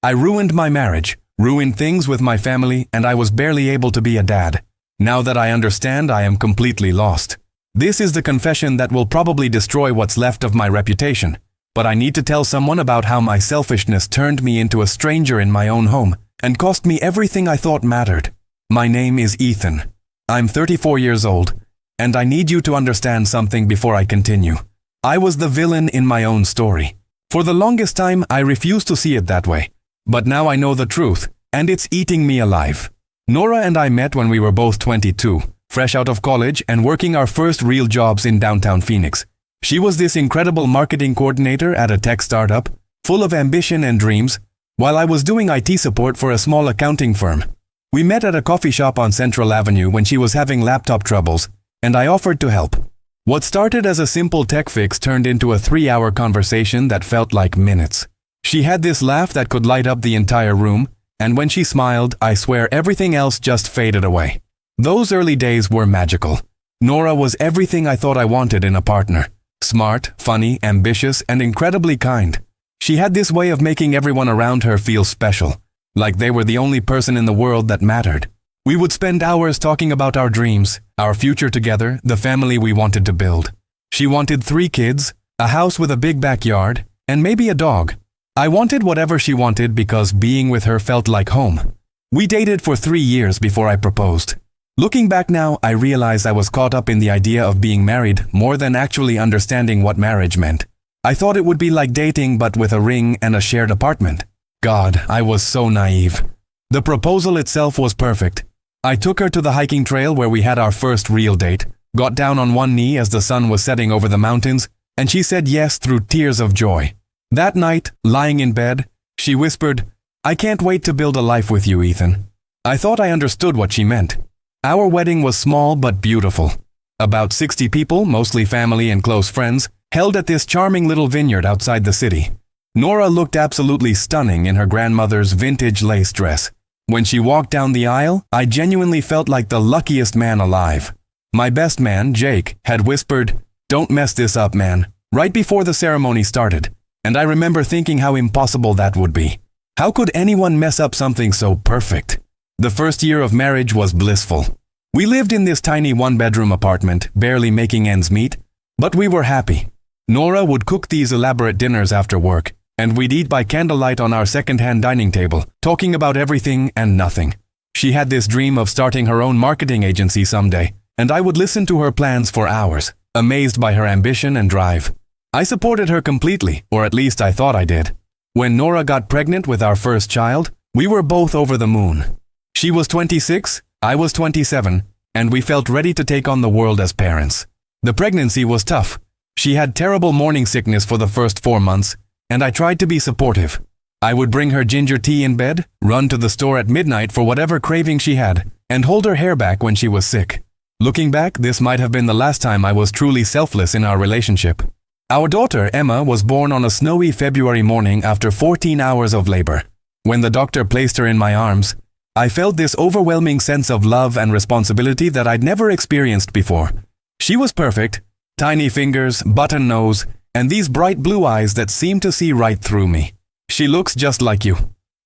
I ruined my marriage, ruined things with my family, and I was barely able to be a dad. Now that I understand, I am completely lost. This is the confession that will probably destroy what's left of my reputation, but I need to tell someone about how my selfishness turned me into a stranger in my own home and cost me everything I thought mattered. My name is Ethan. I'm 34 years old, and I need you to understand something before I continue. I was the villain in my own story. For the longest time, I refused to see it that way. But now I know the truth, and it's eating me alive. Nora and I met when we were both 22, fresh out of college and working our first real jobs in downtown Phoenix. She was this incredible marketing coordinator at a tech startup, full of ambition and dreams, while I was doing IT support for a small accounting firm. We met at a coffee shop on Central Avenue when she was having laptop troubles, and I offered to help. What started as a simple tech fix turned into a 3-hour conversation that felt like minutes. She had this laugh that could light up the entire room, and when she smiled, I swear everything else just faded away. Those early days were magical. Nora was everything I thought I wanted in a partner. Smart, funny, ambitious, and incredibly kind. She had this way of making everyone around her feel special, like they were the only person in the world that mattered. We would spend hours talking about our dreams, our future together, the family we wanted to build. She wanted 3 kids, a house with a big backyard, and maybe a dog. I wanted whatever she wanted because being with her felt like home. We dated for 3 years before I proposed. Looking back now, I realized I was caught up in the idea of being married more than actually understanding what marriage meant. I thought it would be like dating but with a ring and a shared apartment. God, I was so naive. The proposal itself was perfect. I took her to the hiking trail where we had our first real date, got down on one knee as the sun was setting over the mountains, and she said yes through tears of joy. That night, lying in bed, she whispered, "I can't wait to build a life with you, Ethan." I thought I understood what she meant. Our wedding was small but beautiful. About 60 people, mostly family and close friends, held at this charming little vineyard outside the city. Nora looked absolutely stunning in her grandmother's vintage lace dress. When she walked down the aisle, I genuinely felt like the luckiest man alive. My best man, Jake, had whispered, "Don't mess this up, man," right before the ceremony started. And I remember thinking how impossible that would be. How could anyone mess up something so perfect? The first year of marriage was blissful. We lived in this tiny 1-bedroom apartment, barely making ends meet, but we were happy. Nora would cook these elaborate dinners after work, and we'd eat by candlelight on our second-hand dining table, talking about everything and nothing. She had this dream of starting her own marketing agency someday, and I would listen to her plans for hours, amazed by her ambition and drive. I supported her completely, or at least I thought I did. When Nora got pregnant with our first child, we were both over the moon. She was 26, I was 27, and we felt ready to take on the world as parents. The pregnancy was tough. She had terrible morning sickness for the first 4 months, and I tried to be supportive. I would bring her ginger tea in bed, run to the store at midnight for whatever craving she had, and hold her hair back when she was sick. Looking back, this might have been the last time I was truly selfless in our relationship. Our daughter, Emma, was born on a snowy February morning after 14 hours of labor. When the doctor placed her in my arms, I felt this overwhelming sense of love and responsibility that I'd never experienced before. She was perfect, tiny fingers, button nose, and these bright blue eyes that seemed to see right through me. "She looks just like you,"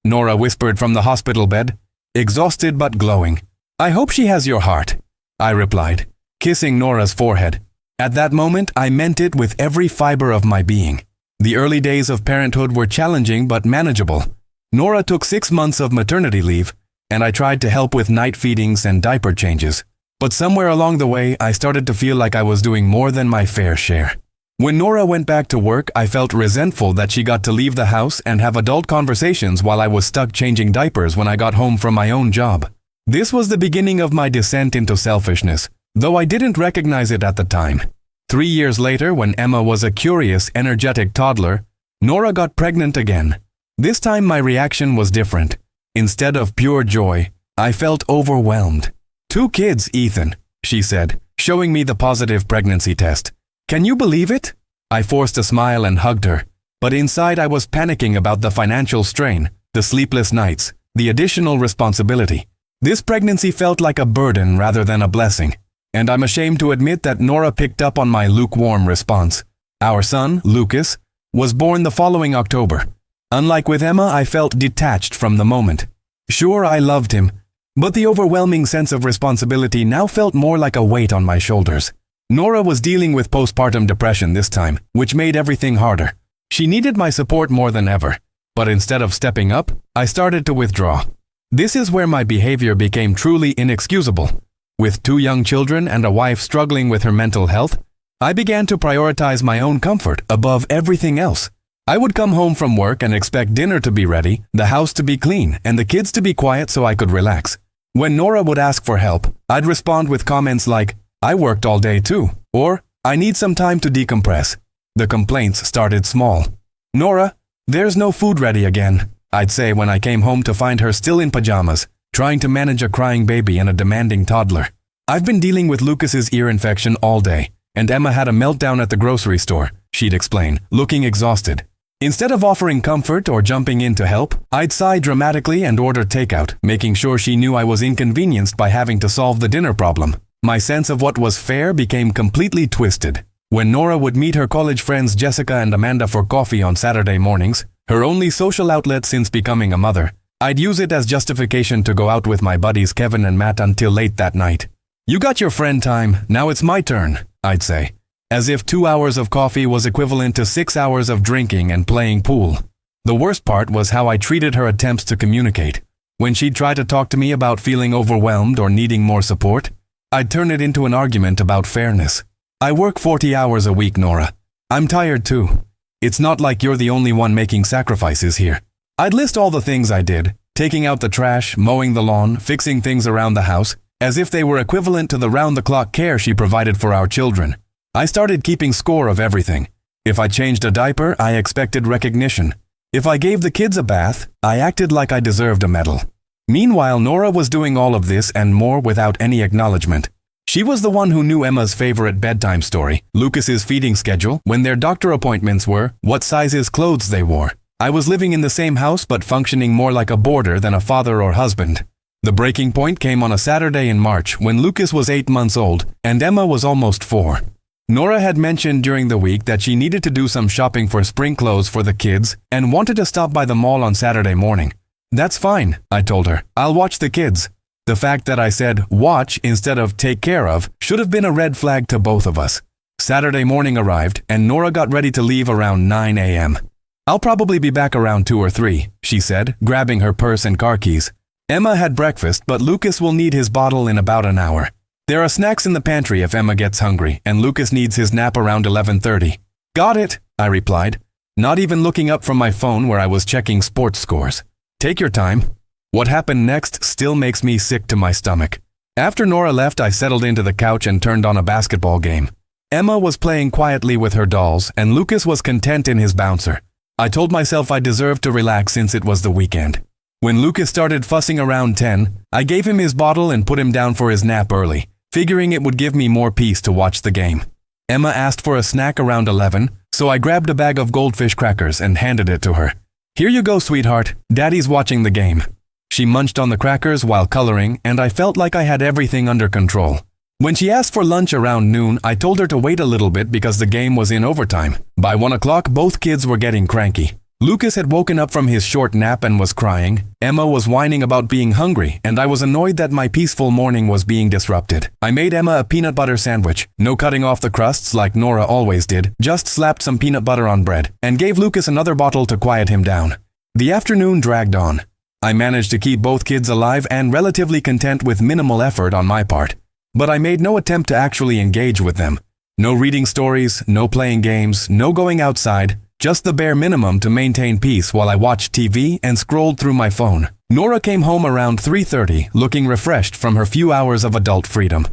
Nora whispered from the hospital bed, exhausted but glowing. "I hope she has your heart," I replied, kissing Nora's forehead. At that moment, I meant it with every fiber of my being. The early days of parenthood were challenging but manageable. Nora took 6 months of maternity leave, and I tried to help with night feedings and diaper changes. But somewhere along the way, I started to feel like I was doing more than my fair share. When Nora went back to work, I felt resentful that she got to leave the house and have adult conversations while I was stuck changing diapers when I got home from my own job. This was the beginning of my descent into selfishness, though I didn't recognize it at the time. 3 years later, when Emma was a curious, energetic toddler, Nora got pregnant again. This time my reaction was different. Instead of pure joy, I felt overwhelmed. "2 kids, Ethan," she said, showing me the positive pregnancy test. "Can you believe it?" I forced a smile and hugged her, but inside I was panicking about the financial strain, the sleepless nights, the additional responsibility. This pregnancy felt like a burden rather than a blessing, and I'm ashamed to admit that Nora picked up on my lukewarm response. Our son, Lucas, was born the following October. Unlike with Emma, I felt detached from the moment. Sure, I loved him, but the overwhelming sense of responsibility now felt more like a weight on my shoulders. Nora was dealing with postpartum depression this time, which made everything harder. She needed my support more than ever, but instead of stepping up, I started to withdraw. This is where my behavior became truly inexcusable. With 2 young children and a wife struggling with her mental health, I began to prioritize my own comfort above everything else. I would come home from work and expect dinner to be ready, the house to be clean, and the kids to be quiet so I could relax. When Nora would ask for help, I'd respond with comments like, "I worked all day too," or "I need some time to decompress." The complaints started small. "Nora, there's no food ready again," I'd say when I came home to find her still in pajamas, trying to manage a crying baby and a demanding toddler. "I've been dealing with Lucas's ear infection all day, and Emma had a meltdown at the grocery store," she'd explain, looking exhausted. Instead of offering comfort or jumping in to help, I'd sigh dramatically and order takeout, making sure she knew I was inconvenienced by having to solve the dinner problem. My sense of what was fair became completely twisted. When Nora would meet her college friends Jessica and Amanda for coffee on Saturday mornings, her only social outlet since becoming a mother, I'd use it as justification to go out with my buddies Kevin and Matt until late that night. "You got your friend time, now it's my turn," I'd say, as if 2 hours of coffee was equivalent to 6 hours of drinking and playing pool. The worst part was how I treated her attempts to communicate. When she'd try to talk to me about feeling overwhelmed or needing more support, I'd turn it into an argument about fairness. "I work 40 hours a week, Nora. I'm tired too. It's not like you're the only one making sacrifices here." I'd list all the things I did, taking out the trash, mowing the lawn, fixing things around the house, as if they were equivalent to the round-the-clock care she provided for our children. I started keeping score of everything. If I changed a diaper, I expected recognition. If I gave the kids a bath, I acted like I deserved a medal. Meanwhile, Nora was doing all of this and more without any acknowledgement. She was the one who knew Emma's favorite bedtime story, Lucas's feeding schedule, when their doctor appointments were, what sizes clothes they wore. I was living in the same house but functioning more like a boarder than a father or husband. The breaking point came on a Saturday in March when Lucas was 8 months old and Emma was almost 4. Nora had mentioned during the week that she needed to do some shopping for spring clothes for the kids and wanted to stop by the mall on Saturday morning. "That's fine," I told her. "I'll watch the kids." The fact that I said watch instead of take care of should have been a red flag to both of us. Saturday morning arrived and Nora got ready to leave around 9 a.m. "I'll probably be back around 2 or 3, she said, grabbing her purse and car keys. "Emma had breakfast, but Lucas will need his bottle in about an hour. There are snacks in the pantry if Emma gets hungry, and Lucas needs his nap around 11:30. "Got it," I replied, not even looking up from my phone where I was checking sports scores. "Take your time." What happened next still makes me sick to my stomach. After Nora left, I settled into the couch and turned on a basketball game. Emma was playing quietly with her dolls, and Lucas was content in his bouncer. I told myself I deserved to relax since it was the weekend. When Lucas started fussing around 10, I gave him his bottle and put him down for his nap early, figuring it would give me more peace to watch the game. Emma asked for a snack around 11, so I grabbed a bag of goldfish crackers and handed it to her. "Here you go, sweetheart. Daddy's watching the game." She munched on the crackers while coloring, and I felt like I had everything under control. When she asked for lunch around noon, I told her to wait a little bit because the game was in overtime. By 1 o'clock, both kids were getting cranky. Lucas had woken up from his short nap and was crying. Emma was whining about being hungry, and I was annoyed that my peaceful morning was being disrupted. I made Emma a peanut butter sandwich, no cutting off the crusts like Nora always did, just slapped some peanut butter on bread, and gave Lucas another bottle to quiet him down. The afternoon dragged on. I managed to keep both kids alive and relatively content with minimal effort on my part. But I made no attempt to actually engage with them. No reading stories, no playing games, no going outside, just the bare minimum to maintain peace while I watched TV and scrolled through my phone. Nora came home around 3:30, looking refreshed from her few hours of adult freedom.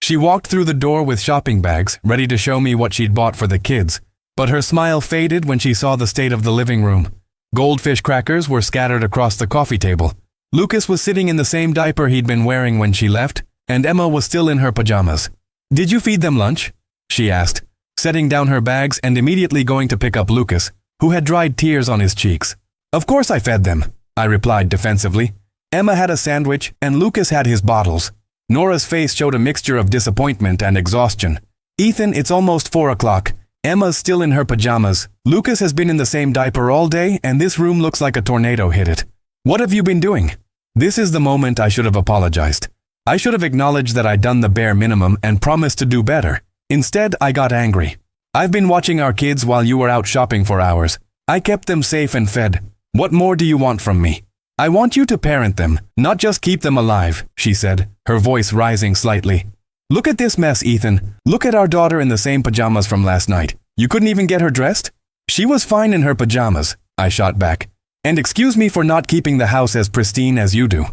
She walked through the door with shopping bags, ready to show me what she'd bought for the kids, but her smile faded when she saw the state of the living room. Goldfish crackers were scattered across the coffee table. Lucas was sitting in the same diaper he'd been wearing when she left, and Emma was still in her pajamas. "Did you feed them lunch?" she asked, setting down her bags and immediately going to pick up Lucas, who had dried tears on his cheeks. "Of course I fed them," I replied defensively. Emma had a sandwich and Lucas had his bottles. Nora's face showed a mixture of disappointment and exhaustion. "Ethan, it's almost 4 o'clock. Emma's still in her pajamas. Lucas has been in the same diaper all day, and this room looks like a tornado hit it. What have you been doing? This is the moment I should have apologized. I should have acknowledged that I'd done the bare minimum and promised to do better. Instead, I got angry. I've been watching our kids while you were out shopping for hours. I kept them safe and fed. What more do you want from me? I want you to parent them, not just keep them alive, she said, her voice rising slightly. Look at this mess, Ethan. Look at our daughter in the same pajamas from last night. You couldn't even get her dressed? She was fine in her pajamas, I shot back. And excuse me for not keeping the house as pristine as you do.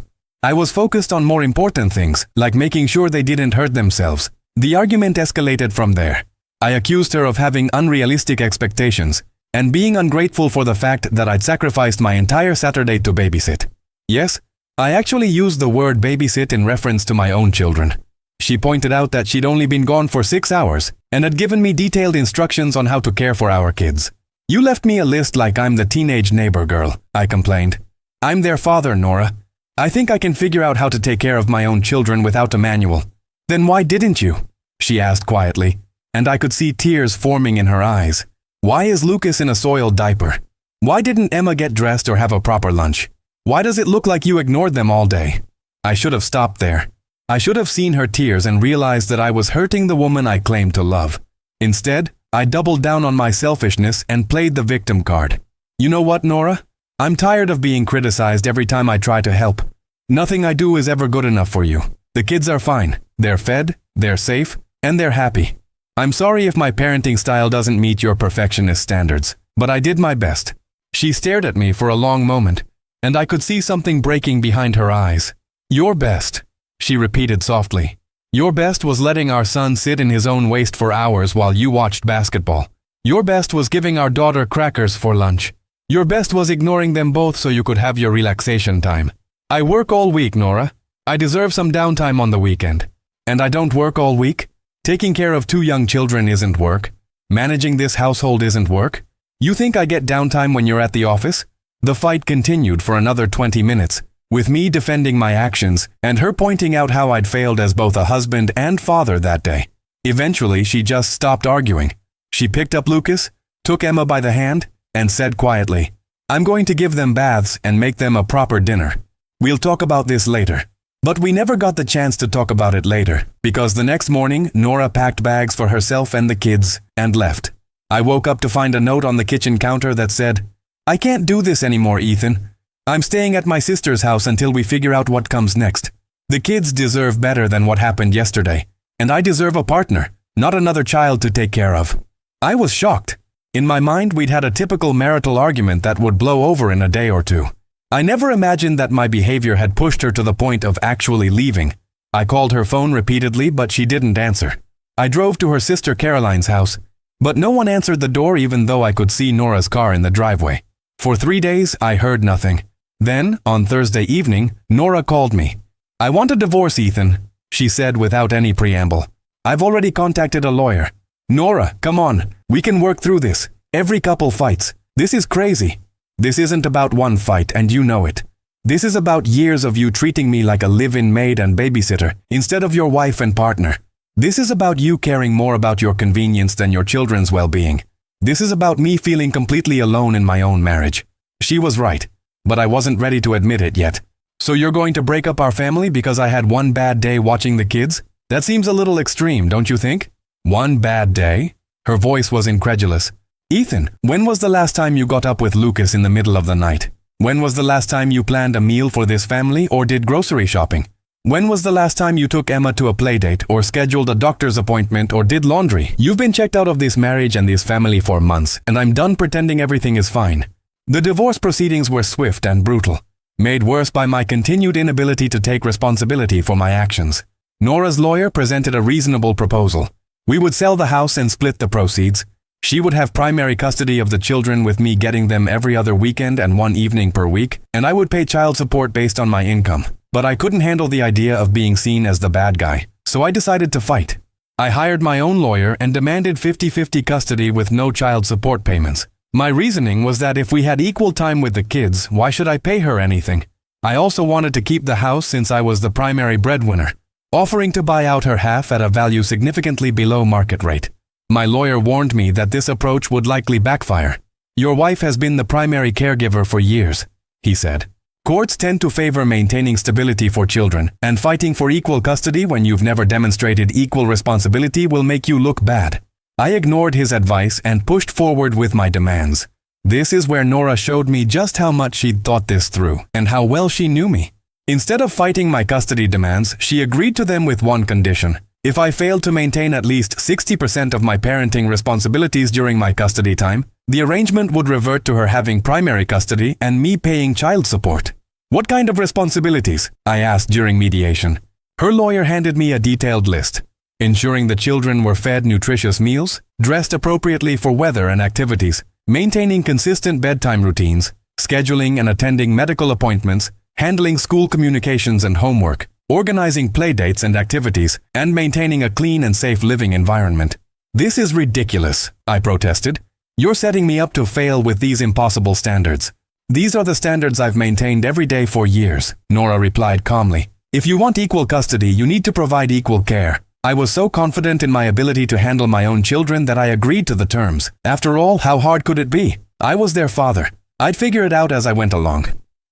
I was focused on more important things, like making sure they didn't hurt themselves. The argument escalated from there. I accused her of having unrealistic expectations and being ungrateful for the fact that I'd sacrificed my entire Saturday to babysit. Yes, I actually used the word babysit in reference to my own children. She pointed out that she'd only been gone for 6 hours and had given me detailed instructions on how to care for our kids. You left me a list like I'm the teenage neighbor girl, I complained. I'm their father, Nora. I think I can figure out how to take care of my own children without a manual. Then why didn't you? She asked quietly, and I could see tears forming in her eyes. Why is Lucas in a soiled diaper? Why didn't Emma get dressed or have a proper lunch? Why does it look like you ignored them all day? I should have stopped there. I should have seen her tears and realized that I was hurting the woman I claimed to love. Instead, I doubled down on my selfishness and played the victim card. You know what, Nora? I'm tired of being criticized every time I try to help. Nothing I do is ever good enough for you. The kids are fine. They're fed, they're safe, and they're happy. I'm sorry if my parenting style doesn't meet your perfectionist standards, but I did my best. She stared at me for a long moment, and I could see something breaking behind her eyes. Your best, she repeated softly. Your best was letting our son sit in his own waste for hours while you watched basketball. Your best was giving our daughter crackers for lunch. Your best was ignoring them both so you could have your relaxation time. I work all week, Nora. I deserve some downtime on the weekend. And I don't work all week? Taking care of 2 young children isn't work. Managing this household isn't work. You think I get downtime when you're at the office? The fight continued for another 20 minutes, with me defending my actions and her pointing out how I'd failed as both a husband and father that day. Eventually, she just stopped arguing. She picked up Lucas, took Emma by the hand, and said quietly, I'm going to give them baths and make them a proper dinner. We'll talk about this later. But we never got the chance to talk about it later, because the next morning, Nora packed bags for herself and the kids and left. I woke up to find a note on the kitchen counter that said, I can't do this anymore, Ethan. I'm staying at my sister's house until we figure out what comes next. The kids deserve better than what happened yesterday, and I deserve a partner, not another child to take care of. I was shocked. In my mind, we'd had a typical marital argument that would blow over in a day or two. I never imagined that my behavior had pushed her to the point of actually leaving. I called her phone repeatedly, but she didn't answer. I drove to her sister Caroline's house, but no one answered the door even though I could see Nora's car in the driveway. For 3 days, I heard nothing. Then, on Thursday evening, Nora called me. I want a divorce, Ethan, she said without any preamble. I've already contacted a lawyer. Nora, come on, we can work through this. Every couple fights. This is crazy. This isn't about one fight, and you know it. This is about years of you treating me like a live-in maid and babysitter instead of your wife and partner. This is about you caring more about your convenience than your children's well-being. This is about me feeling completely alone in my own marriage. She was right, but I wasn't ready to admit it yet. So you're going to break up our family because I had one bad day watching the kids? That seems a little extreme, don't you think? One bad day? Her voice was incredulous. Ethan, when was the last time you got up with Lucas in the middle of the night? When was the last time you planned a meal for this family or did grocery shopping? When was the last time you took Emma to a playdate or scheduled a doctor's appointment or did laundry? You've been checked out of this marriage and this family for months, and I'm done pretending everything is fine. The divorce proceedings were swift and brutal, made worse by my continued inability to take responsibility for my actions. Nora's lawyer presented a reasonable proposal. We would sell the house and split the proceeds. She would have primary custody of the children with me getting them every other weekend and 1 evening per week, and I would pay child support based on my income. But I couldn't handle the idea of being seen as the bad guy, so I decided to fight. I hired my own lawyer and demanded 50-50 custody with no child support payments. My reasoning was that if we had equal time with the kids, why should I pay her anything? I also wanted to keep the house since I was the primary breadwinner, offering to buy out her half at a value significantly below market rate. My lawyer warned me that this approach would likely backfire. Your wife has been the primary caregiver for years, he said. Courts tend to favor maintaining stability for children, and fighting for equal custody when you've never demonstrated equal responsibility will make you look bad. I ignored his advice and pushed forward with my demands. This is where Nora showed me just how much she'd thought this through, and how well she knew me. Instead of fighting my custody demands, she agreed to them with one condition. If I failed to maintain at least 60% of my parenting responsibilities during my custody time, the arrangement would revert to her having primary custody and me paying child support. What kind of responsibilities? I asked during mediation. Her lawyer handed me a detailed list. Ensuring the children were fed nutritious meals, dressed appropriately for weather and activities, maintaining consistent bedtime routines, scheduling and attending medical appointments, handling school communications and homework, organizing playdates and activities, and maintaining a clean and safe living environment. This is ridiculous, I protested. You're setting me up to fail with these impossible standards. These are the standards I've maintained every day for years, Nora replied calmly. If you want equal custody, you need to provide equal care. I was so confident in my ability to handle my own children that I agreed to the terms. After all, how hard could it be? I was their father. I'd figure it out as I went along.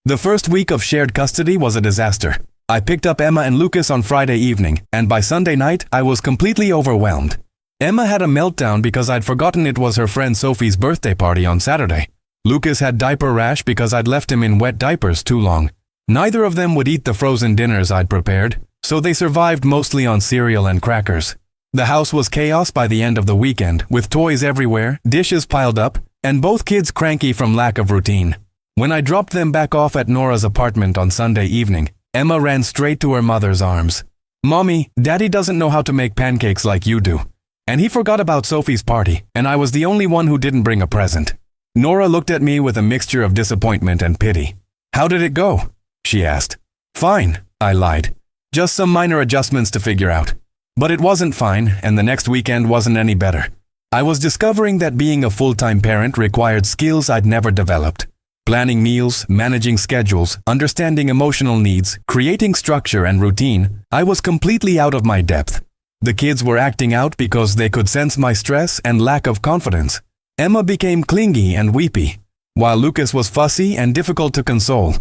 The first week of shared custody was a disaster. I picked up Emma and Lucas on Friday evening, and by Sunday night, I was completely overwhelmed. Emma had a meltdown because I'd forgotten it was her friend Sophie's birthday party on Saturday. Lucas had diaper rash because I'd left him in wet diapers too long. Neither of them would eat the frozen dinners I'd prepared, so they survived mostly on cereal and crackers. The house was chaos by the end of the weekend, with toys everywhere, dishes piled up, and both kids cranky from lack of routine. When I dropped them back off at Nora's apartment on Sunday evening, Emma ran straight to her mother's arms. "Mommy, Daddy doesn't know how to make pancakes like you do. And he forgot about Sophie's party, and I was the only one who didn't bring a present." Nora looked at me with a mixture of disappointment and pity. "How did it go?" she asked. "Fine," I lied. "Just some minor adjustments to figure out." But it wasn't fine, and the next weekend wasn't any better. I was discovering that being a full-time parent required skills I'd never developed. Planning meals, managing schedules, understanding emotional needs, creating structure and routine, I was completely out of my depth. The kids were acting out because they could sense my stress and lack of confidence. Emma became clingy and weepy, while Lucas was fussy and difficult to console.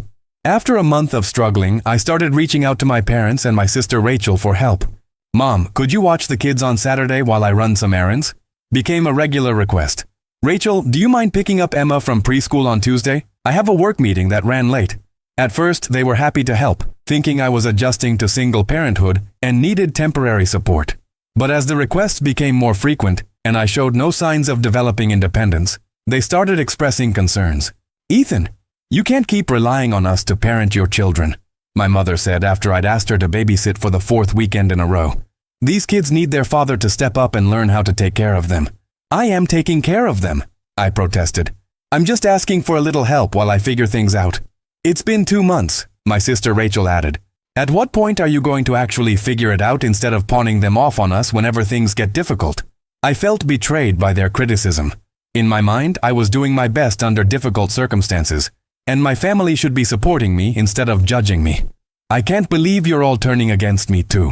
After a month of struggling, I started reaching out to my parents and my sister Rachel for help. "Mom, could you watch the kids on Saturday while I run some errands?" became a regular request. "Rachel, do you mind picking up Emma from preschool on Tuesday? I have a work meeting that ran late." At first, they were happy to help, thinking I was adjusting to single parenthood and needed temporary support. But as the requests became more frequent, and I showed no signs of developing independence, they started expressing concerns. "Ethan, you can't keep relying on us to parent your children," my mother said after I'd asked her to babysit for the 4th weekend in a row. "These kids need their father to step up and learn how to take care of them." "I am taking care of them," I protested. "I'm just asking for a little help while I figure things out." "It's been 2 months, my sister Rachel added. "At what point are you going to actually figure it out instead of pawning them off on us whenever things get difficult?" I felt betrayed by their criticism. In my mind, I was doing my best under difficult circumstances, and my family should be supporting me instead of judging me. "I can't believe you're all turning against me too,"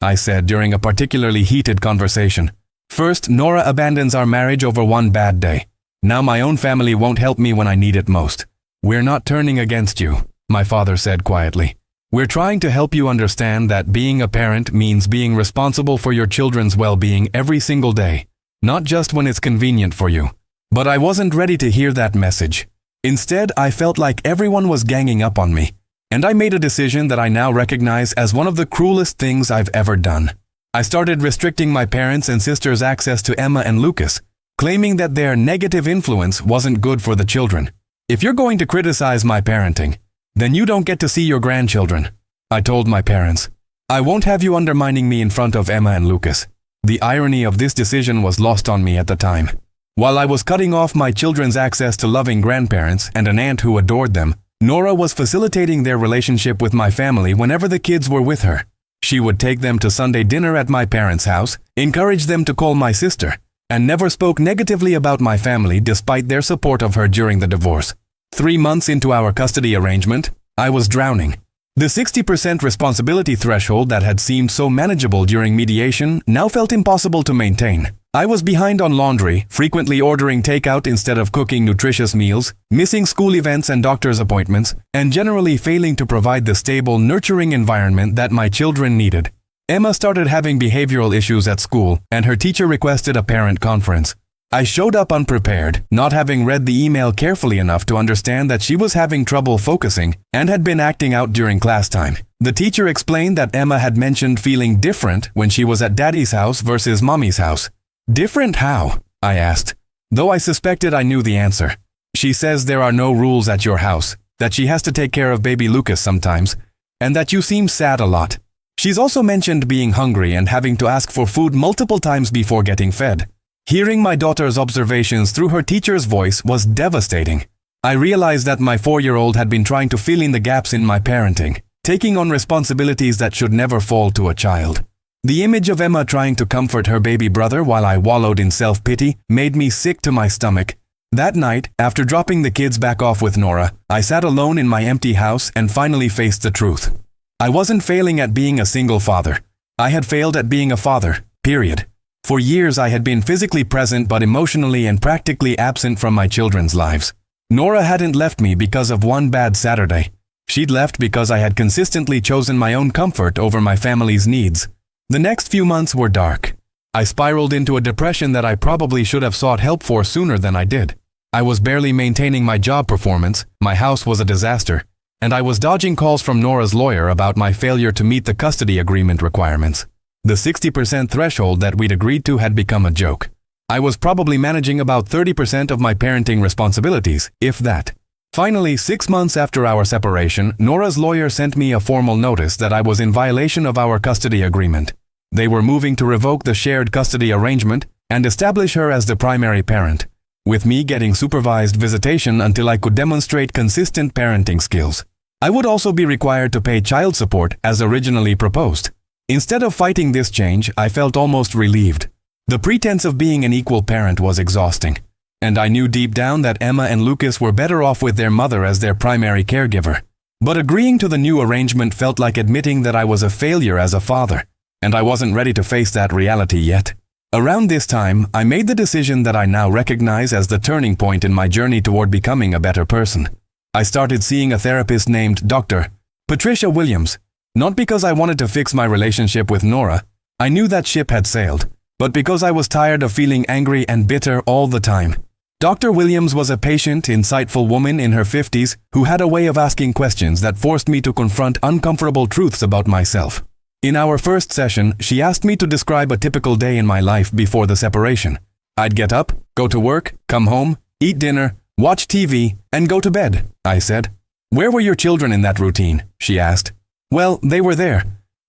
I said during a particularly heated conversation. "First, Nora abandons our marriage over one bad day. Now my own family won't help me when I need it most." "We're not turning against you," my father said quietly. "We're trying to help you understand that being a parent means being responsible for your children's well-being every single day, not just when it's convenient for you." But I wasn't ready to hear that message. Instead, I felt like everyone was ganging up on me, and I made a decision that I now recognize as one of the cruelest things I've ever done. I started restricting my parents' and sisters' access to Emma and Lucas, claiming that their negative influence wasn't good for the children. "If you're going to criticize my parenting, then you don't get to see your grandchildren," I told my parents. "I won't have you undermining me in front of Emma and Lucas." The irony of this decision was lost on me at the time. While I was cutting off my children's access to loving grandparents and an aunt who adored them, Nora was facilitating their relationship with my family whenever the kids were with her. She would take them to Sunday dinner at my parents' house, encourage them to call my sister, and never spoke negatively about my family despite their support of her during the divorce. 3 months into our custody arrangement, I was drowning. The 60% responsibility threshold that had seemed so manageable during mediation now felt impossible to maintain. I was behind on laundry, frequently ordering takeout instead of cooking nutritious meals, missing school events and doctor's appointments, and generally failing to provide the stable, nurturing environment that my children needed. Emma started having behavioral issues at school, and her teacher requested a parent conference. I showed up unprepared, not having read the email carefully enough to understand that she was having trouble focusing and had been acting out during class time. The teacher explained that Emma had mentioned feeling different when she was at Daddy's house versus Mommy's house. Different how? I asked, though I suspected I knew the answer. She says there are no rules at your house, that she has to take care of baby Lucas sometimes, and that you seem sad a lot. She's also mentioned being hungry and having to ask for food multiple times before getting fed. Hearing my daughter's observations through her teacher's voice was devastating. I realized that my 4-year-old had been trying to fill in the gaps in my parenting, taking on responsibilities that should never fall to a child. The image of Emma trying to comfort her baby brother while I wallowed in self-pity made me sick to my stomach. That night, after dropping the kids back off with Nora, I sat alone in my empty house and finally faced the truth. I wasn't failing at being a single father. I had failed at being a father, period. For years I had been physically present but emotionally and practically absent from my children's lives. Nora hadn't left me because of one bad Saturday. She'd left because I had consistently chosen my own comfort over my family's needs. The next few months were dark. I spiraled into a depression that I probably should have sought help for sooner than I did. I was barely maintaining my job performance, my house was a disaster, and I was dodging calls from Nora's lawyer about my failure to meet the custody agreement requirements. The 60% threshold that we'd agreed to had become a joke. I was probably managing about 30% of my parenting responsibilities, if that. Finally, 6 months after our separation, Nora's lawyer sent me a formal notice that I was in violation of our custody agreement. They were moving to revoke the shared custody arrangement and establish her as the primary parent, with me getting supervised visitation until I could demonstrate consistent parenting skills. I would also be required to pay child support as originally proposed. Instead of fighting this change, I felt almost relieved. The pretense of being an equal parent was exhausting, and I knew deep down that Emma and Lucas were better off with their mother as their primary caregiver. But agreeing to the new arrangement felt like admitting that I was a failure as a father, and I wasn't ready to face that reality yet. Around this time, I made the decision that I now recognize as the turning point in my journey toward becoming a better person. I started seeing a therapist named Dr. Patricia Williams. Not because I wanted to fix my relationship with Nora, I knew that ship had sailed, but because I was tired of feeling angry and bitter all the time. Dr. Williams was a patient, insightful woman in her 50s who had a way of asking questions that forced me to confront uncomfortable truths about myself. In our first session, she asked me to describe a typical day in my life before the separation. I'd get up, go to work, come home, eat dinner, watch TV, and go to bed, I said. Where were your children in that routine? She asked. Well, they were there.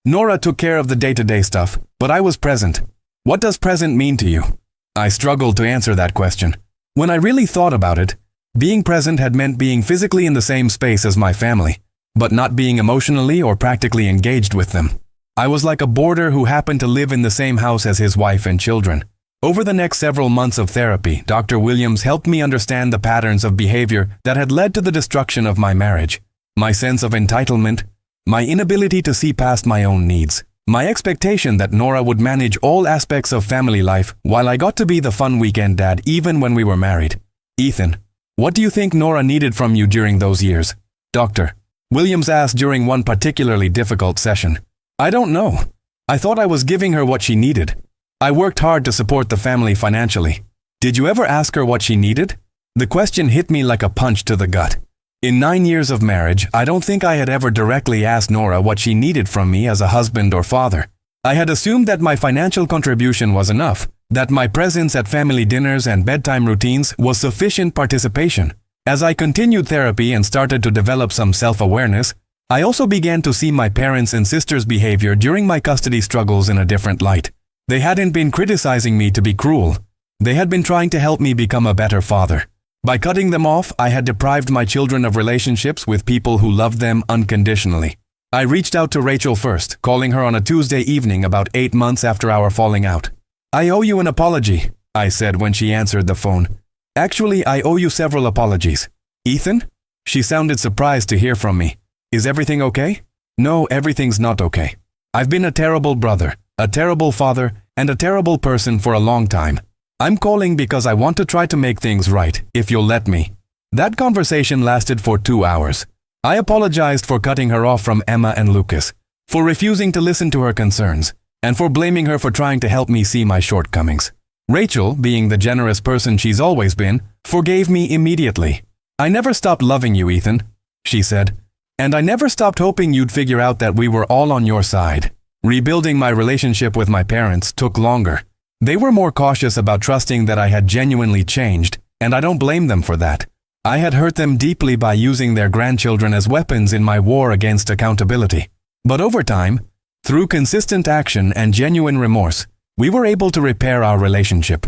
Nora took care of the day-to-day stuff, but I was present. What does present mean to you? I struggled to answer that question. When I really thought about it, being present had meant being physically in the same space as my family, but not being emotionally or practically engaged with them. I was like a boarder who happened to live in the same house as his wife and children. Over the next several months of therapy, Dr. Williams helped me understand the patterns of behavior that had led to the destruction of my marriage. My sense of entitlement, my inability to see past my own needs, my expectation that Nora would manage all aspects of family life while I got to be the fun weekend dad even when we were married. Ethan, what do you think Nora needed from you during those years? Dr. Williams asked during one particularly difficult session. I don't know. I thought I was giving her what she needed. I worked hard to support the family financially. Did you ever ask her what she needed? The question hit me like a punch to the gut. In 9 years of marriage, I don't think I had ever directly asked Nora what she needed from me as a husband or father. I had assumed that my financial contribution was enough, that my presence at family dinners and bedtime routines was sufficient participation. As I continued therapy and started to develop some self-awareness, I also began to see my parents' and sisters' behavior during my custody struggles in a different light. They hadn't been criticizing me to be cruel. They had been trying to help me become a better father. By cutting them off, I had deprived my children of relationships with people who loved them unconditionally. I reached out to Rachel first, calling her on a Tuesday evening about 8 months after our falling out. I owe you an apology, I said when she answered the phone. Actually, I owe you several apologies. Ethan? She sounded surprised to hear from me. Is everything okay? No, everything's not okay. I've been a terrible brother, a terrible father, and a terrible person for a long time. I'm calling because I want to try to make things right, if you'll let me." That conversation lasted for 2 hours. I apologized for cutting her off from Emma and Lucas, for refusing to listen to her concerns, and for blaming her for trying to help me see my shortcomings. Rachel, being the generous person she's always been, forgave me immediately. "I never stopped loving you, Ethan," she said, "and I never stopped hoping you'd figure out that we were all on your side." Rebuilding my relationship with my parents took longer. They were more cautious about trusting that I had genuinely changed, and I don't blame them for that. I had hurt them deeply by using their grandchildren as weapons in my war against accountability. But over time, through consistent action and genuine remorse, we were able to repair our relationship.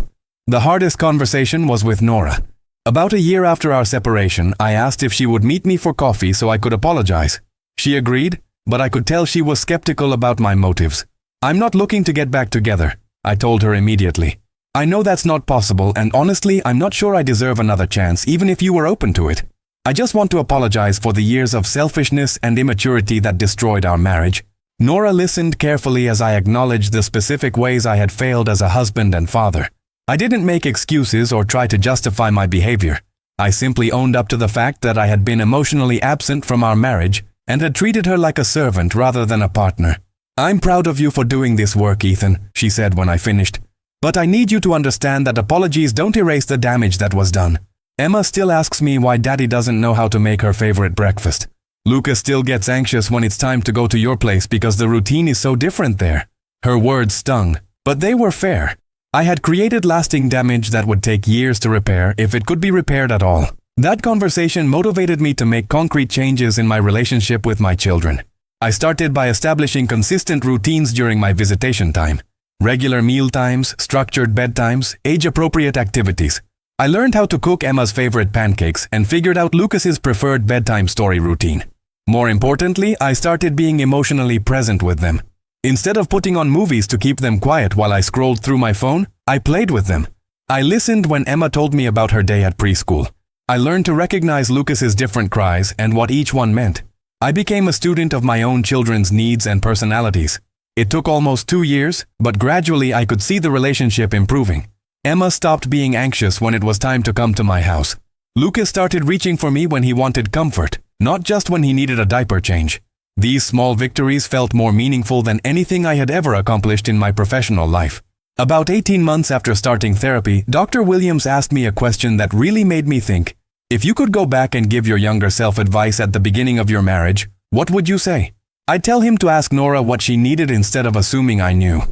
The hardest conversation was with Nora. About a year after our separation, I asked if she would meet me for coffee so I could apologize. She agreed, but I could tell she was skeptical about my motives. "I'm not looking to get back together," I told her immediately. "I know that's not possible, and honestly, I'm not sure I deserve another chance, even if you were open to it. I just want to apologize for the years of selfishness and immaturity that destroyed our marriage." Nora listened carefully as I acknowledged the specific ways I had failed as a husband and father. I didn't make excuses or try to justify my behavior. I simply owned up to the fact that I had been emotionally absent from our marriage and had treated her like a servant rather than a partner. "I'm proud of you for doing this work, Ethan," she said when I finished. "But I need you to understand that apologies don't erase the damage that was done. Emma still asks me why Daddy doesn't know how to make her favorite breakfast. Lucas still gets anxious when it's time to go to your place because the routine is so different there." Her words stung, but they were fair. I had created lasting damage that would take years to repair if it could be repaired at all. That conversation motivated me to make concrete changes in my relationship with my children. I started by establishing consistent routines during my visitation time. Regular meal times, structured bedtimes, age-appropriate activities. I learned how to cook Emma's favorite pancakes and figured out Lucas's preferred bedtime story routine. More importantly, I started being emotionally present with them. Instead of putting on movies to keep them quiet while I scrolled through my phone, I played with them. I listened when Emma told me about her day at preschool. I learned to recognize Lucas's different cries and what each one meant. I became a student of my own children's needs and personalities. It took almost 2 years, but gradually I could see the relationship improving. Emma stopped being anxious when it was time to come to my house. Lucas started reaching for me when he wanted comfort, not just when he needed a diaper change. These small victories felt more meaningful than anything I had ever accomplished in my professional life. About 18 months after starting therapy, Dr. Williams asked me a question that really made me think. If you could go back and give your younger self advice at the beginning of your marriage, what would you say? I'd tell him to ask Nora what she needed instead of assuming I knew.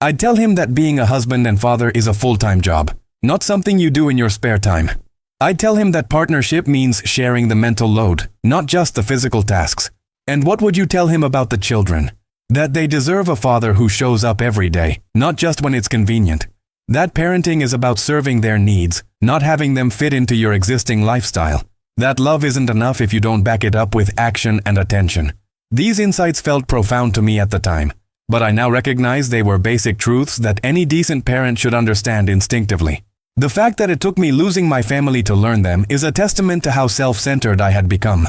I'd tell him that being a husband and father is a full-time job, not something you do in your spare time. I'd tell him that partnership means sharing the mental load, not just the physical tasks. And what would you tell him about the children? That they deserve a father who shows up every day, not just when it's convenient. That parenting is about serving their needs, not having them fit into your existing lifestyle. That love isn't enough if you don't back it up with action and attention. These insights felt profound to me at the time, but I now recognize they were basic truths that any decent parent should understand instinctively. The fact that it took me losing my family to learn them is a testament to how self-centered I had become.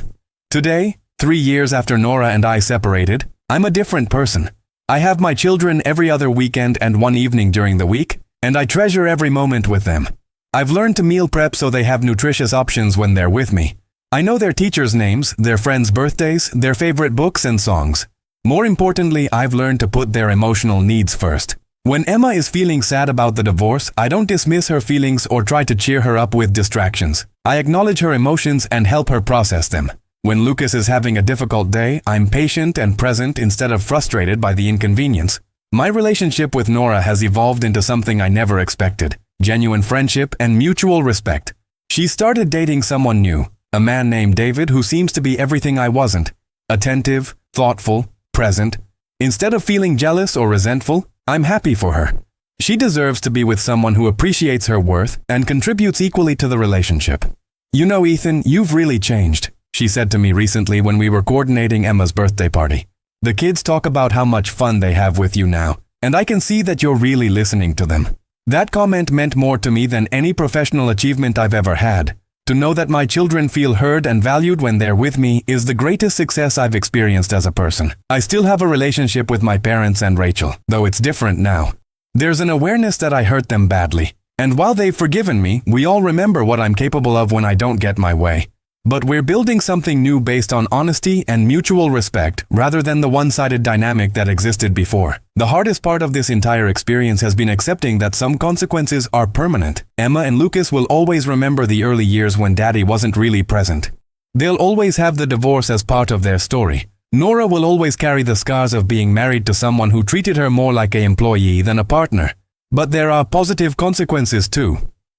Today, 3 years after Nora and I separated, I'm a different person. I have my children every other weekend and one evening during the week, and I treasure every moment with them. I've learned to meal prep so they have nutritious options when they're with me. I know their teachers' names, their friends' birthdays, their favorite books and songs. More importantly, I've learned to put their emotional needs first. When Emma is feeling sad about the divorce, I don't dismiss her feelings or try to cheer her up with distractions. I acknowledge her emotions and help her process them. When Lucas is having a difficult day, I'm patient and present instead of frustrated by the inconvenience. My relationship with Nora has evolved into something I never expected: genuine friendship and mutual respect. She started dating someone new, a man named David who seems to be everything I wasn't: attentive, thoughtful, present. Instead of feeling jealous or resentful, I'm happy for her. She deserves to be with someone who appreciates her worth and contributes equally to the relationship. "You know, Ethan, you've really changed," she said to me recently when we were coordinating Emma's birthday party. "The kids talk about how much fun they have with you now, and I can see that you're really listening to them." That comment meant more to me than any professional achievement I've ever had. To know that my children feel heard and valued when they're with me is the greatest success I've experienced as a person. I still have a relationship with my parents and Rachel, though it's different now. There's an awareness that I hurt them badly. And while they've forgiven me, we all remember what I'm capable of when I don't get my way. But we're building something new based on honesty and mutual respect rather than the one-sided dynamic that existed before. The hardest part of this entire experience has been accepting that some consequences are permanent. Emma and Lucas will always remember the early years when Daddy wasn't really present. They'll always have the divorce as part of their story. Nora will always carry the scars of being married to someone who treated her more like an employee than a partner. But there are positive consequences too.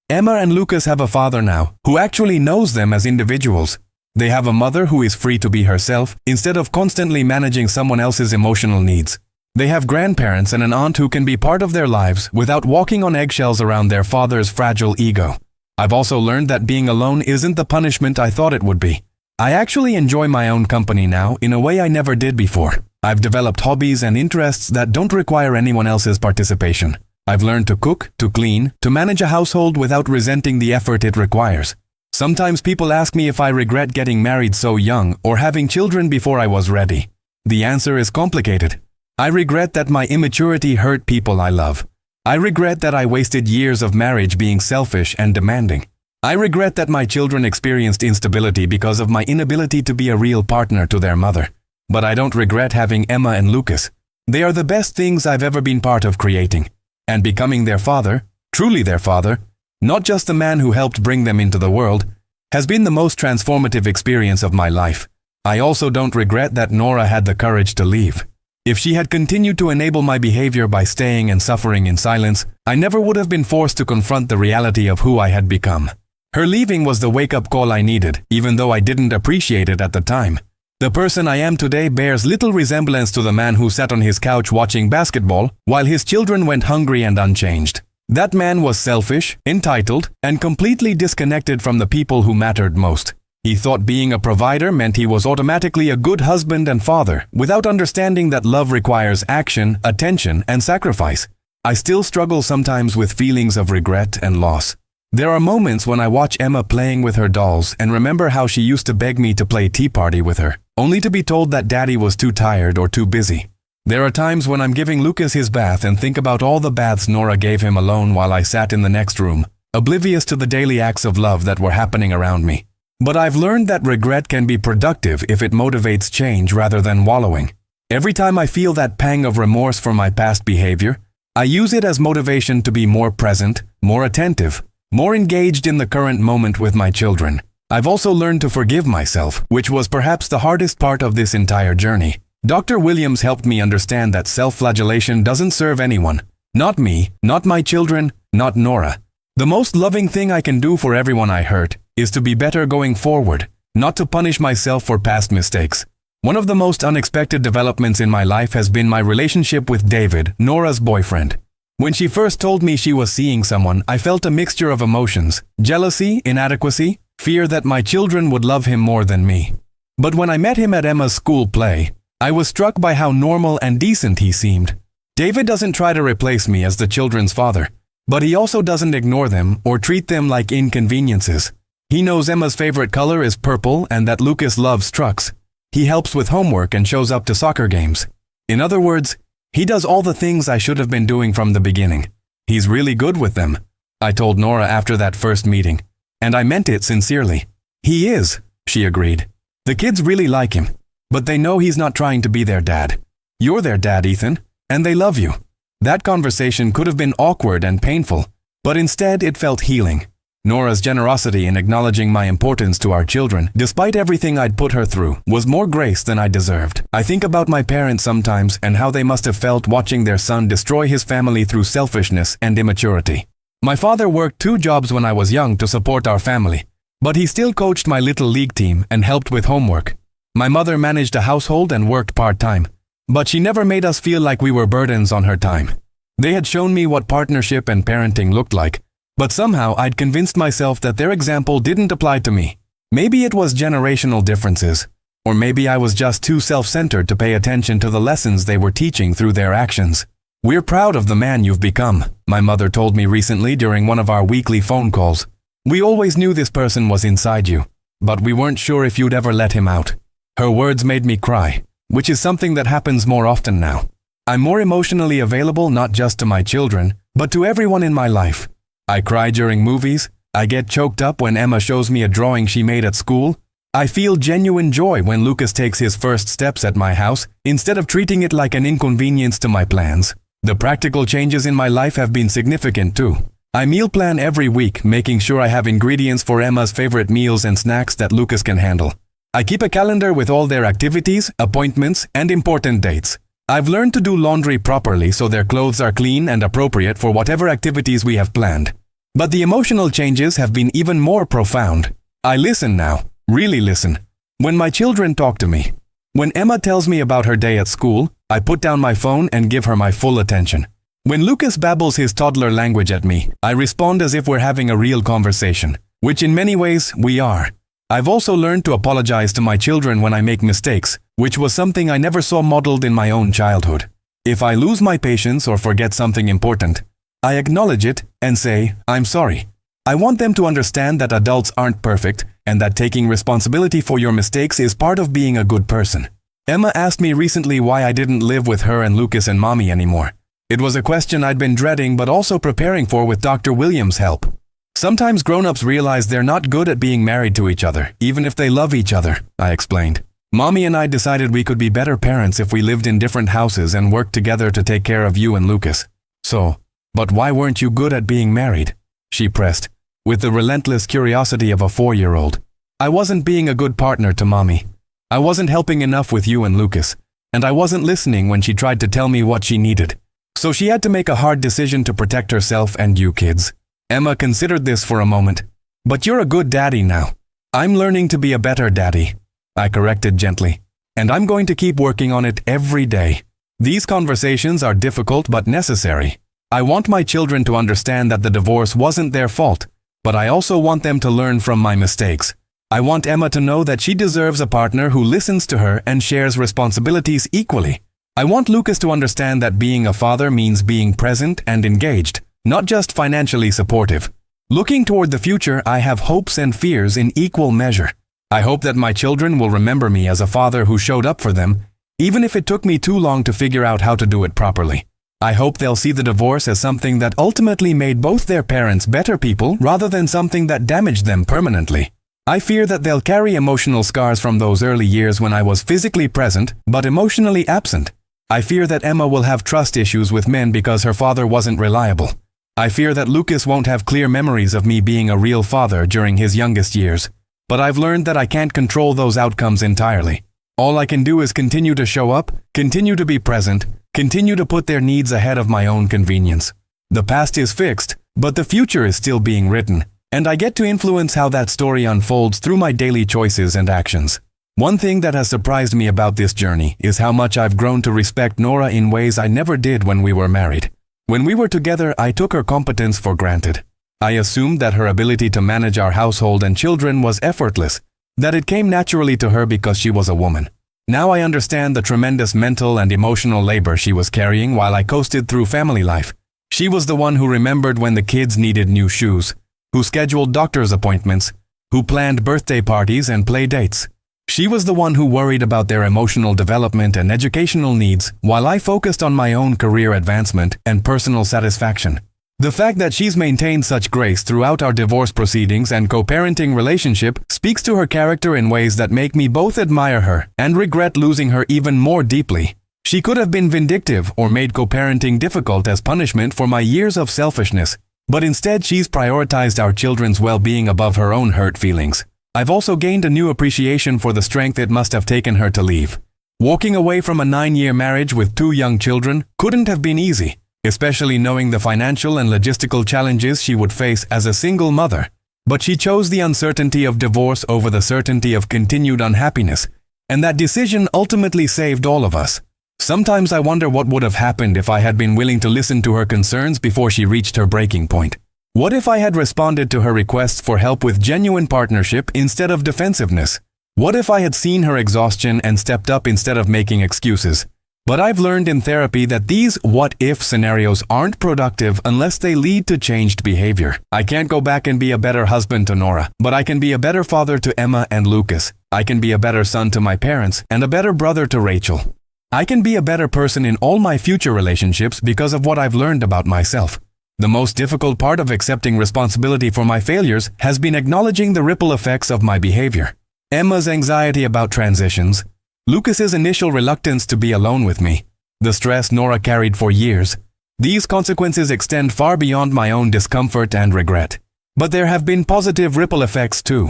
Emma and Lucas have a father now, who actually knows them as individuals. They have a mother who is free to be herself, instead of constantly managing someone else's emotional needs. They have grandparents and an aunt who can be part of their lives without walking on eggshells around their father's fragile ego. I've also learned that being alone isn't the punishment I thought it would be. I actually enjoy my own company now in a way I never did before. I've developed hobbies and interests that don't require anyone else's participation. I've learned to cook, to clean, to manage a household without resenting the effort it requires. Sometimes people ask me if I regret getting married so young or having children before I was ready. The answer is complicated. I regret that my immaturity hurt people I love. I regret that I wasted years of marriage being selfish and demanding. I regret that my children experienced instability because of my inability to be a real partner to their mother. But I don't regret having Emma and Lucas. They are the best things I've ever been part of creating. And becoming their father, truly their father, not just the man who helped bring them into the world, has been the most transformative experience of my life. I also don't regret that Nora had the courage to leave. If she had continued to enable my behavior by staying and suffering in silence, I never would have been forced to confront the reality of who I had become. Her leaving was the wake-up call I needed, even though I didn't appreciate it at the time. The person I am today bears little resemblance to the man who sat on his couch watching basketball while his children went hungry and unchanged. That man was selfish, entitled, and completely disconnected from the people who mattered most. He thought being a provider meant he was automatically a good husband and father, without understanding that love requires action, attention, and sacrifice. I still struggle sometimes with feelings of regret and loss. There are moments when I watch Emma playing with her dolls and remember how she used to beg me to play tea party with her, only to be told that Daddy was too tired or too busy. There are times when I'm giving Lucas his bath and think about all the baths Nora gave him alone while I sat in the next room, oblivious to the daily acts of love that were happening around me. But I've learned that regret can be productive if it motivates change rather than wallowing. Every time I feel that pang of remorse for my past behavior, I use it as motivation to be more present, more attentive, more engaged in the current moment with my children. I've also learned to forgive myself, which was perhaps the hardest part of this entire journey. Dr. Williams helped me understand that self-flagellation doesn't serve anyone. Not me, not my children, not Nora. The most loving thing I can do for everyone I hurt is to be better going forward, not to punish myself for past mistakes. One of the most unexpected developments in my life has been my relationship with David, Nora's boyfriend. When she first told me she was seeing someone, I felt a mixture of emotions: jealousy, inadequacy, fear that my children would love him more than me. But when I met him at Emma's school play, I was struck by how normal and decent he seemed. David doesn't try to replace me as the children's father, but he also doesn't ignore them or treat them like inconveniences. He knows Emma's favorite color is purple and that Lucas loves trucks. He helps with homework and shows up to soccer games. In other words, he does all the things I should have been doing from the beginning. He's really good with them, I told Nora after that first meeting. And I meant it sincerely. He is, she agreed. The kids really like him, but they know he's not trying to be their dad. You're their dad, Ethan, and they love you. That conversation could have been awkward and painful, but instead it felt healing. Nora's generosity in acknowledging my importance to our children, despite everything I'd put her through, was more grace than I deserved. I think about my parents sometimes and how they must have felt watching their son destroy his family through selfishness and immaturity. My father worked 2 jobs when I was young to support our family, but he still coached my little league team and helped with homework. My mother managed a household and worked part-time, but she never made us feel like we were burdens on her time. They had shown me what partnership and parenting looked like, but somehow I'd convinced myself that their example didn't apply to me. Maybe it was generational differences, or maybe I was just too self-centered to pay attention to the lessons they were teaching through their actions. "We're proud of the man you've become," my mother told me recently during one of our weekly phone calls. We always knew this person was inside you, but we weren't sure if you'd ever let him out. Her words made me cry, which is something that happens more often now. I'm more emotionally available not just to my children, but to everyone in my life. I cry during movies. I get choked up when Emma shows me a drawing she made at school. I feel genuine joy when Lucas takes his first steps at my house instead of treating it like an inconvenience to my plans. The practical changes in my life have been significant too. I meal plan every week, making sure I have ingredients for Emma's favorite meals and snacks that Lucas can handle. I keep a calendar with all their activities, appointments, and important dates. I've learned to do laundry properly so their clothes are clean and appropriate for whatever activities we have planned. But the emotional changes have been even more profound. I listen now, really listen. When my children talk to me. When Emma tells me about her day at school, I put down my phone and give her my full attention. When Lucas babbles his toddler language at me, I respond as if we're having a real conversation, which in many ways we are. I've also learned to apologize to my children when I make mistakes, which was something I never saw modeled in my own childhood. If I lose my patience or forget something important, I acknowledge it and say, I'm sorry. I want them to understand that adults aren't perfect and that taking responsibility for your mistakes is part of being a good person. Emma asked me recently why I didn't live with her and Lucas and Mommy anymore. It was a question I'd been dreading but also preparing for with Dr. Williams' help. Sometimes grown-ups realize they're not good at being married to each other, even if they love each other, I explained. Mommy and I decided we could be better parents if we lived in different houses and worked together to take care of you and Lucas. So, but why weren't you good at being married? She pressed, with the relentless curiosity of a 4-year-old. I wasn't being a good partner to Mommy. I wasn't helping enough with you and Lucas, and I wasn't listening when she tried to tell me what she needed. So she had to make a hard decision to protect herself and you kids. Emma considered this for a moment. But you're a good daddy now. I'm learning to be a better daddy, I corrected gently. And I'm going to keep working on it every day. These conversations are difficult but necessary. I want my children to understand that the divorce wasn't their fault, but I also want them to learn from my mistakes. I want Emma to know that she deserves a partner who listens to her and shares responsibilities equally. I want Lucas to understand that being a father means being present and engaged, not just financially supportive. Looking toward the future, I have hopes and fears in equal measure. I hope that my children will remember me as a father who showed up for them, even if it took me too long to figure out how to do it properly. I hope they'll see the divorce as something that ultimately made both their parents better people rather than something that damaged them permanently. I fear that they'll carry emotional scars from those early years when I was physically present but emotionally absent. I fear that Emma will have trust issues with men because her father wasn't reliable. I fear that Lucas won't have clear memories of me being a real father during his youngest years. But I've learned that I can't control those outcomes entirely. All I can do is continue to show up, continue to be present, continue to put their needs ahead of my own convenience. The past is fixed, but the future is still being written, and I get to influence how that story unfolds through my daily choices and actions. One thing that has surprised me about this journey is how much I've grown to respect Nora in ways I never did when we were married. When we were together, I took her competence for granted. I assumed that her ability to manage our household and children was effortless, that it came naturally to her because she was a woman. Now I understand the tremendous mental and emotional labor she was carrying while I coasted through family life. She was the one who remembered when the kids needed new shoes, who scheduled doctor's appointments, who planned birthday parties and play dates. She was the one who worried about their emotional development and educational needs while I focused on my own career advancement and personal satisfaction. The fact that she's maintained such grace throughout our divorce proceedings and co-parenting relationship speaks to her character in ways that make me both admire her and regret losing her even more deeply. She could have been vindictive or made co-parenting difficult as punishment for my years of selfishness, but instead she's prioritized our children's well-being above her own hurt feelings. I've also gained a new appreciation for the strength it must have taken her to leave. Walking away from a 9-year marriage with 2 young children couldn't have been easy, especially knowing the financial and logistical challenges she would face as a single mother. But she chose the uncertainty of divorce over the certainty of continued unhappiness, and that decision ultimately saved all of us. Sometimes I wonder what would have happened if I had been willing to listen to her concerns before she reached her breaking point. What if I had responded to her requests for help with genuine partnership instead of defensiveness? What if I had seen her exhaustion and stepped up instead of making excuses? But I've learned in therapy that these what-if scenarios aren't productive unless they lead to changed behavior. I can't go back and be a better husband to Nora, but I can be a better father to Emma and Lucas. I can be a better son to my parents and a better brother to Rachel. I can be a better person in all my future relationships because of what I've learned about myself. The most difficult part of accepting responsibility for my failures has been acknowledging the ripple effects of my behavior. Emma's anxiety about transitions, Lucas's initial reluctance to be alone with me, the stress Nora carried for years. These consequences extend far beyond my own discomfort and regret. But there have been positive ripple effects too.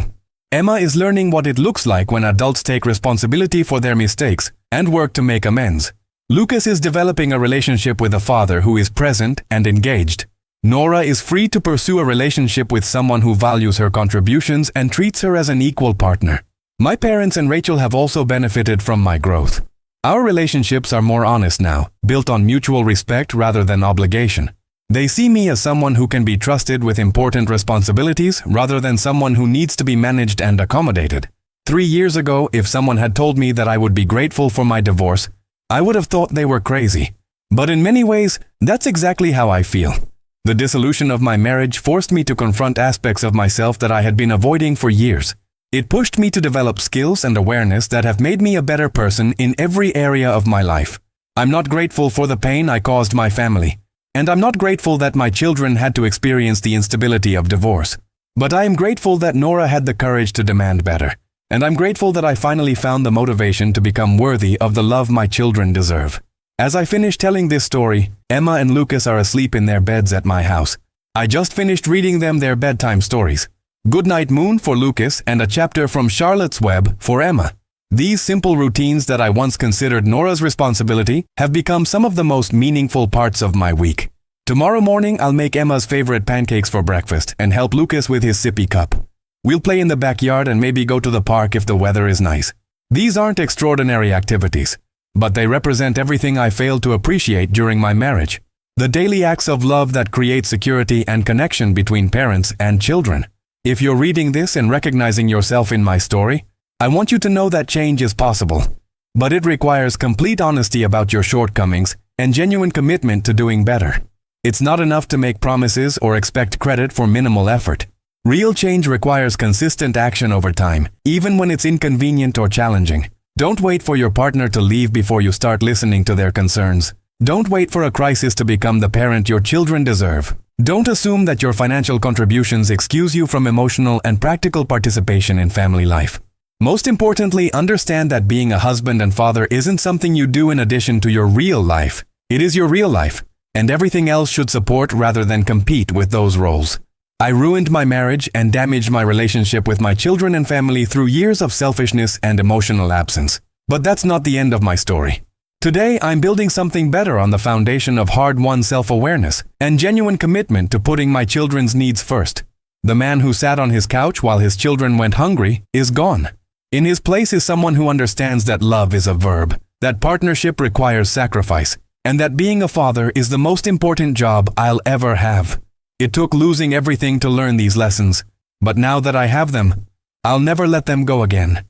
Emma is learning what it looks like when adults take responsibility for their mistakes and work to make amends. Lucas is developing a relationship with a father who is present and engaged. Nora is free to pursue a relationship with someone who values her contributions and treats her as an equal partner. My parents and Rachel have also benefited from my growth. Our relationships are more honest now, built on mutual respect rather than obligation. They see me as someone who can be trusted with important responsibilities rather than someone who needs to be managed and accommodated. 3 years ago, if someone had told me that I would be grateful for my divorce, I would have thought they were crazy. But in many ways, that's exactly how I feel. The dissolution of my marriage forced me to confront aspects of myself that I had been avoiding for years. It pushed me to develop skills and awareness that have made me a better person in every area of my life. I'm not grateful for the pain I caused my family, and I'm not grateful that my children had to experience the instability of divorce. But I am grateful that Nora had the courage to demand better, and I'm grateful that I finally found the motivation to become worthy of the love my children deserve. As I finish telling this story, Emma and Lucas are asleep in their beds at my house. I just finished reading them their bedtime stories. Goodnight Moon for Lucas and a chapter from Charlotte's Web for Emma. These simple routines that I once considered Nora's responsibility have become some of the most meaningful parts of my week. Tomorrow morning I'll make Emma's favorite pancakes for breakfast and help Lucas with his sippy cup. We'll play in the backyard and maybe go to the park if the weather is nice. These aren't extraordinary activities, but they represent everything I failed to appreciate during my marriage. The daily acts of love that create security and connection between parents and children. If you're reading this and recognizing yourself in my story, I want you to know that change is possible. But it requires complete honesty about your shortcomings and genuine commitment to doing better. It's not enough to make promises or expect credit for minimal effort. Real change requires consistent action over time, even when it's inconvenient or challenging. Don't wait for your partner to leave before you start listening to their concerns. Don't wait for a crisis to become the parent your children deserve. Don't assume that your financial contributions excuse you from emotional and practical participation in family life. Most importantly, understand that being a husband and father isn't something you do in addition to your real life. It is your real life, and everything else should support rather than compete with those roles. I ruined my marriage and damaged my relationship with my children and family through years of selfishness and emotional absence. But that's not the end of my story. Today, I'm building something better on the foundation of hard-won self-awareness and genuine commitment to putting my children's needs first. The man who sat on his couch while his children went hungry is gone. In his place is someone who understands that love is a verb, that partnership requires sacrifice, and that being a father is the most important job I'll ever have. It took losing everything to learn these lessons, but now that I have them, I'll never let them go again.